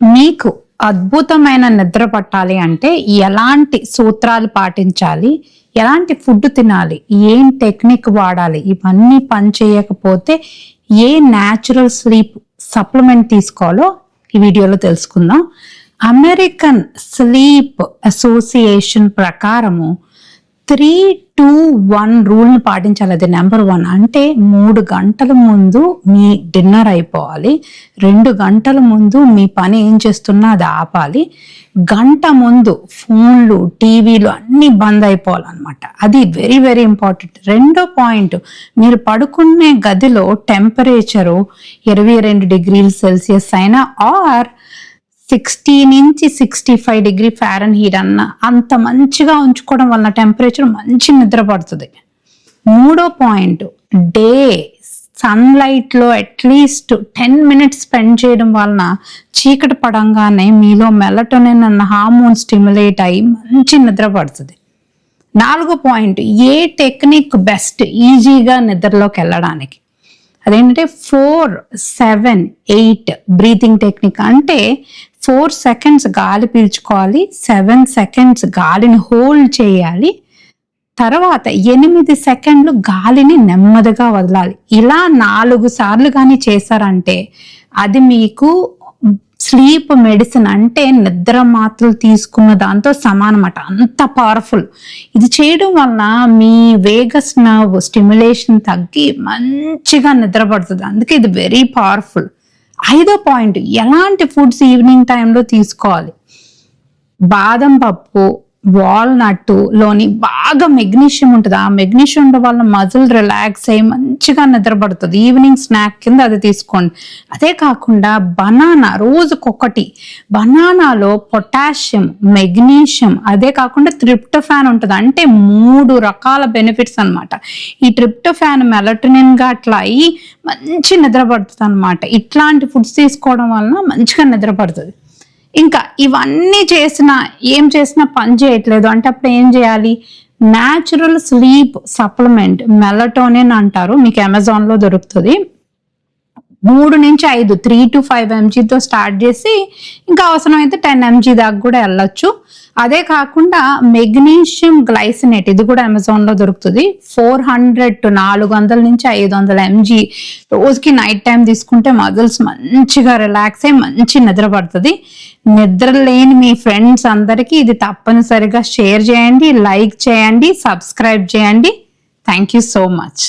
మీకు అద్భుతమైన నిద్ర పట్టాలి అంటే ఎలాంటి సూత్రాలు పాటించాలి, ఎలాంటి ఫుడ్ తినాలి, ఏం టెక్నిక్ వాడాలి, ఇవన్నీ పని చేయకపోతే ఏ న్యాచురల్ స్లీప్ సప్లిమెంట్ తీసుకోవాలో ఈ వీడియోలో తెలుసుకుందాం. అమెరికన్ స్లీప్ అసోసియేషన్ ప్రకారము 3-2-1 రూల్ని పాటించాలి. అది నెంబర్ 1. అంటే 3 గంటల ముందు మీ డిన్నర్ అయిపోవాలి, 2 గంటల ముందు మీ పని ఏం చేస్తున్నా అది ఆపాలి, గంట ముందు ఫోన్లు టీవీలు అన్నీ బంద్ అయిపోవాలన్నమాట. అది వెరీ వెరీ ఇంపార్టెంట్. రెండో పాయింట్, మీరు పడుకునే గదిలో టెంపరేచరు 22 డిగ్రీల సెల్సియస్ అయినా ఆర్ 60 నుంచి 65 డిగ్రీ ఫారెన్హీట్ అన్న అంత మంచిగా ఉంచుకోవడం వలన టెంపరేచర్ మంచి నిద్ర పడుతుంది. మూడో పాయింట్, డే సన్లైట్లో అట్లీస్ట్ 10 మినిట్స్ స్పెండ్ చేయడం వలన చీకటి పడంగానే మీలో మెలటోనిన్ అన్న హార్మోన్ స్టిమ్యులేట్ అయ్యి మంచి నిద్ర పడుతుంది. నాలుగో పాయింట్, ఏ టెక్నిక్ బెస్ట్ ఈజీగా నిద్రలోకి వెళ్ళడానికి, అదేంటంటే 4-7-8 బ్రీతింగ్ టెక్నిక్. అంటే 4 సెకండ్స్ గాలి పీల్చుకోవాలి, 7 సెకండ్స్ గాలిని హోల్డ్ చేయాలి, తర్వాత 8 సెకండ్లు గాలిని నెమ్మదిగా వదలాలి. ఇలా 4 సార్లు కానీ చేశారంటే అది మీకు స్లీప్ మెడిసిన్, అంటే నిద్ర మాత్రలు తీసుకున్న దాంతో సమానమాట. అంత పవర్ఫుల్. ఇది చేయడం వలన మీ వేగస్ నర్వ్ స్టిమ్యులేషన్ తగ్గి మంచిగా నిద్ర పడుతుంది. అందుకే ఇది వెరీ పవర్ఫుల్. ఐదో పాయింట్, ఎలాంటి ఫుడ్స్ ఈవినింగ్ టైంలో తీసుకోవాలి. బాదం పప్పు, వాల్నట్ లోని బాగా మెగ్నీషియం ఉంటుంది. ఆ మెగ్నీషియం ఉండడం వల్ల మజిల్ రిలాక్స్ అయ్యి మంచిగా నిద్రపడుతుంది. ఈవినింగ్ స్నాక్ కింద అది తీసుకోండి. అదే కాకుండా బనానా రోజుకొకటి. బనానాలో పొటాషియం, మెగ్నీషియం, అదే కాకుండా ట్రిప్టోఫాన్ ఉంటుంది. అంటే 3 రకాల బెనిఫిట్స్ అనమాట. ఈ ట్రిప్టోఫాన్ మెలటోనిన్ గా అట్లా అయ్యి మంచి నిద్ర పడుతుంది అనమాట. ఇట్లాంటి ఫుడ్స్ తీసుకోవడం వలన మంచిగా నిద్ర పడుతుంది. ఇంకా ఇవన్నీ ఏం చేసినా పని చేయట్లేదు అంటే అప్పుడు ఏం చేయాలి? న్యాచురల్ స్లీప్ సప్లిమెంట్ మెలటోనిన్ అంటారు, మీకు అమెజాన్లో దొరుకుతుంది. 3 నుంచి 5 3-5 mgతో స్టార్ట్ చేసి ఇంకా అవసరమైతే 10 mg దాకా కూడా వెళ్ళొచ్చు. అదే కాకుండా మెగ్నీషియం గ్లైసినేట్, ఇది కూడా అమెజాన్లో దొరుకుతుంది. 400 నుంచి 500 mg రోజుకి నైట్ టైం తీసుకుంటే మజిల్స్ మంచిగా రిలాక్స్ అయ్యి మంచి నిద్ర పడుతుంది. నిద్ర లేని మీ ఫ్రెండ్స్ అందరికీ ఇది తప్పనిసరిగా షేర్ చేయండి, లైక్ చేయండి, సబ్స్క్రైబ్ చేయండి. Thank you so much.